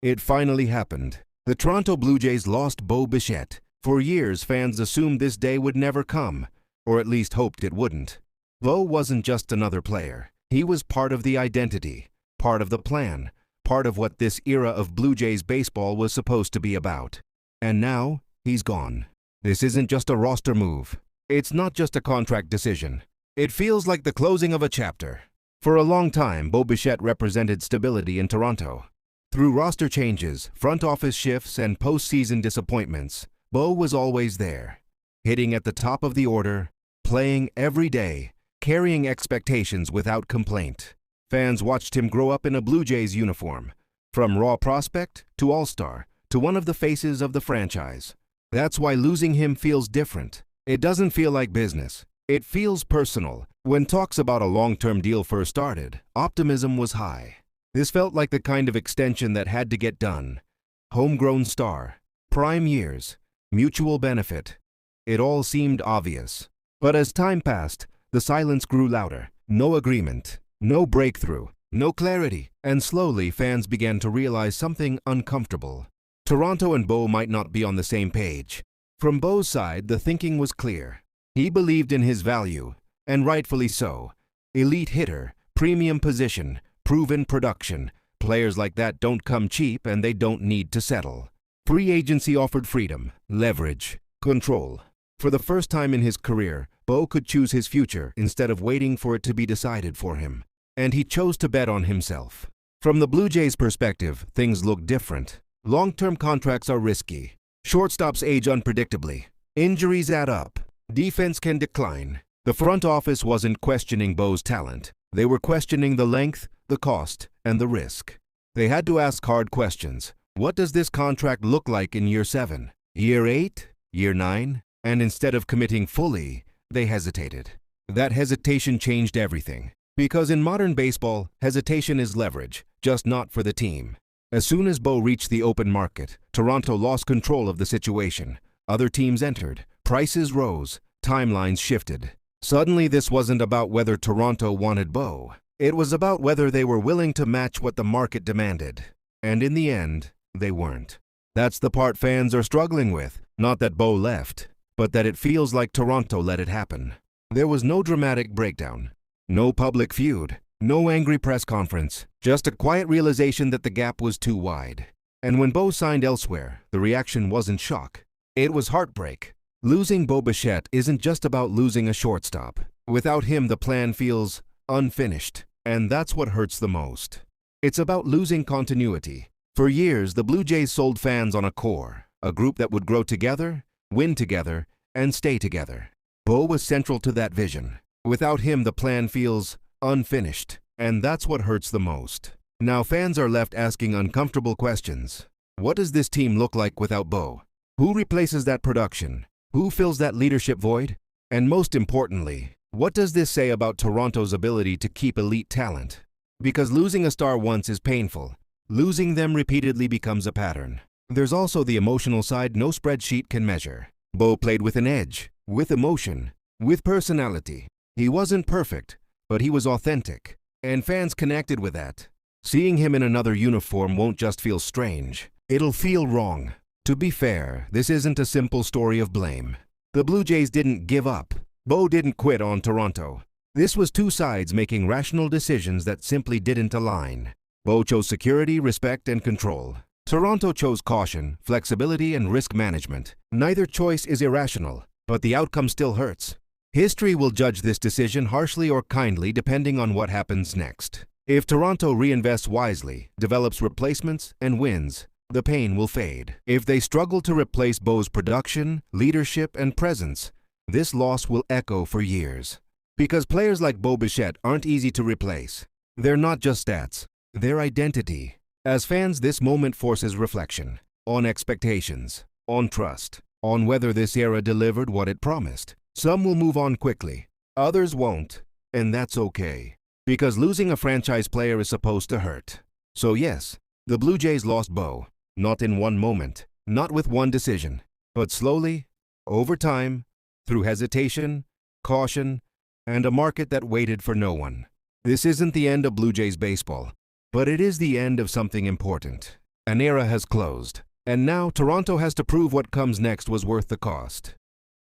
It finally happened. The Toronto Blue Jays lost Bo Bichette. For years, fans assumed this day would never come, or at least hoped it wouldn't. Bo wasn't just another player. He was part of the identity, part of the plan, part of what this era of Blue Jays baseball was supposed to be about. And now, he's gone. This isn't just a roster move. It's not just a contract decision. It feels like the closing of a chapter. For a long time, Bo Bichette represented stability in Toronto. Through roster changes, front office shifts, and postseason disappointments, Bo was always there, hitting at the top of the order, playing every day, carrying expectations without complaint. Fans watched him grow up in a Blue Jays uniform, from raw prospect to all-star, to one of the faces of the franchise. That's why losing him feels different. It doesn't feel like business. It feels personal. When talks about a long-term deal first started, optimism was high. This felt like the kind of extension that had to get done. Homegrown star, prime years, mutual benefit. It all seemed obvious. But as time passed, the silence grew louder. No agreement, no breakthrough, no clarity. And slowly, fans began to realize something uncomfortable. Toronto and Bo might not be on the same page. From Bo's side, the thinking was clear. He believed in his value, and rightfully so. Elite hitter, premium position, proven production. Players like that don't come cheap, and they don't need to settle. Free agency offered freedom, leverage, control. For the first time in his career, Bo could choose his future instead of waiting for it to be decided for him. And he chose to bet on himself. From the Blue Jays' perspective, things look different. Long-term contracts are risky. Shortstops age unpredictably. Injuries add up. Defense can decline. The front office wasn't questioning Bo's talent. They were questioning the length, the cost, and the risk. They had to ask hard questions. What does this contract look like in year 7? Year 8? Year 9? And instead of committing fully, they hesitated. That hesitation changed everything. Because in modern baseball, hesitation is leverage, just not for the team. As soon as Bo reached the open market, Toronto lost control of the situation. Other teams entered, prices rose, timelines shifted. Suddenly, this wasn't about whether Toronto wanted Bo. It was about whether they were willing to match what the market demanded. And in the end, they weren't. That's the part fans are struggling with. Not that Bo left, but that it feels like Toronto let it happen. There was no dramatic breakdown, no public feud, no angry press conference, just a quiet realization that the gap was too wide. And when Bo signed elsewhere, the reaction wasn't shock. It was heartbreak. Losing Bo Bichette isn't just about losing a shortstop. Without him, the plan feels unfinished. And that's what hurts the most. It's about losing continuity. For years, the Blue Jays sold fans on a core, a group that would grow together, win together, and stay together. Bo was central to that vision. Without him, the plan feels unfinished. And that's what hurts the most. Now fans are left asking uncomfortable questions. What does this team look like without Bo? Who replaces that production? Who fills that leadership void? And most importantly, what does this say about Toronto's ability to keep elite talent? Because losing a star once is painful. Losing them repeatedly becomes a pattern. There's also the emotional side no spreadsheet can measure. Bo played with an edge, with emotion, with personality. He wasn't perfect, but he was authentic. And fans connected with that. Seeing him in another uniform won't just feel strange. It'll feel wrong. To be fair, this isn't a simple story of blame. The Blue Jays didn't give up. Bo didn't quit on Toronto. This was two sides making rational decisions that simply didn't align. Bo chose security, respect, and control. Toronto chose caution, flexibility, and risk management. Neither choice is irrational, but the outcome still hurts. History will judge this decision harshly or kindly depending on what happens next. If Toronto reinvests wisely, develops replacements, and wins, the pain will fade. If they struggle to replace Bo's production, leadership, and presence, this loss will echo for years. Because players like Bo Bichette aren't easy to replace. They're not just stats, they're identity. As fans, this moment forces reflection on expectations, on trust, on whether this era delivered what it promised. Some will move on quickly, others won't, and that's okay. Because losing a franchise player is supposed to hurt. So yes, the Blue Jays lost Bo, not in one moment, not with one decision, but slowly, over time, through hesitation, caution, and a market that waited for no one. This isn't the end of Blue Jays baseball, but it is the end of something important. An era has closed, and now Toronto has to prove what comes next was worth the cost.